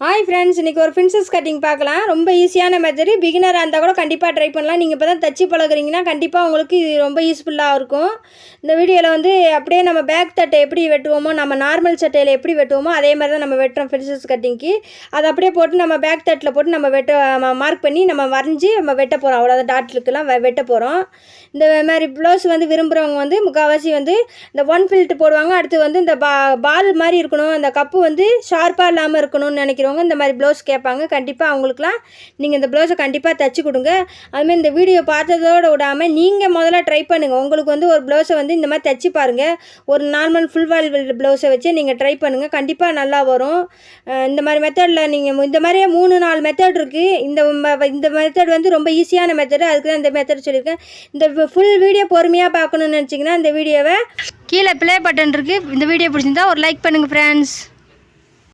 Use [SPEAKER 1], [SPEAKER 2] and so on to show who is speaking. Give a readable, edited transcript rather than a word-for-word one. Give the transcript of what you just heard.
[SPEAKER 1] Hi friends, இன்றைக்கி ஒரு princess cutting பார்க்கலாம். ரொம்ப ஈஸியான மெத்தடு. பிகினராக இருந்தால் கூட கண்டிப்பாக ட்ரை பண்ணலாம். நீங்கள் இப்போ தான் தச்சு பழகுறீங்கன்னா கண்டிப்பாக உங்களுக்கு இது ரொம்ப யூஸ்ஃபுல்லாக இருக்கும். இந்த வீடியோவில் வந்து அப்படியே நம்ம பேக் தட்டை எப்படி வெட்டுவோமோ, நம்ம நார்மல் சட்டையில் எப்படி வெட்டுவோமோ அதே மாதிரி தான் நம்ம வெட்டுறோம் பிரின்சஸ் கட்டிங்க்கு. அதை அப்படியே போட்டு நம்ம பேக் தட்டில் போட்டு நம்ம மார்க் பண்ணி நம்ம வரைஞ்சி நம்ம வெட்ட போகிறோம். அவ்வளோதான், டாட்லுக்கெல்லாம் வெட்ட போகிறோம். இந்த மாதிரி ப்ளவுஸ் வந்து விரும்புகிறவங்க வந்து முக்கால்வாசி வந்து இந்த ஒன் ஃபில்ட்டு போடுவாங்க. அடுத்து வந்து இந்த பால் மாதிரி இருக்கணும், அந்த கப்பு வந்து ஷார்ப்பாக இல்லாமல் இருக்கணும்னு நினைக்கிறவங்க இந்த மாதிரி ப்ளவுஸ் கேட்பாங்க. கண்டிப்பாக அவங்களுக்குலாம் நீங்கள் இந்த ப்ளவுஸை கண்டிப்பாக தைச்சி கொடுங்க. அதுமாதிரி இந்த வீடியோ பார்த்ததோடு விடாமல் நீங்கள் முதல்ல ட்ரை பண்ணுங்கள். உங்களுக்கு வந்து ஒரு ப்ளவுஸை வந்து இந்த மாதிரி தைச்சி பாருங்கள். ஒரு நார்மல் ஃபுல் வால் ப்ளவுஸை வச்சு நீங்கள் ட்ரை பண்ணுங்கள், கண்டிப்பாக நல்லா வரும். இந்த மாதிரி மெத்தடில் நீங்கள் இந்த மாதிரியே 3-4 மெத்தட் இருக்குது. இந்த மெத்தட் வந்து ரொம்ப ஈஸியான மெத்தடு, அதுக்கு தான் இந்த மெத்தட் சொல்லியிருக்கேன். இந்த ஃபுல் வீடியோ பொறுமையாக பார்க்கணுன்னு நினச்சிங்கன்னா இந்த வீடியோவை கீழே ப்ளே பட்டன் இருக்குது. இந்த வீடியோ பிடிச்சிருந்தா ஒரு லைக் பண்ணுங்கள் ஃப்ரெண்ட்ஸ்.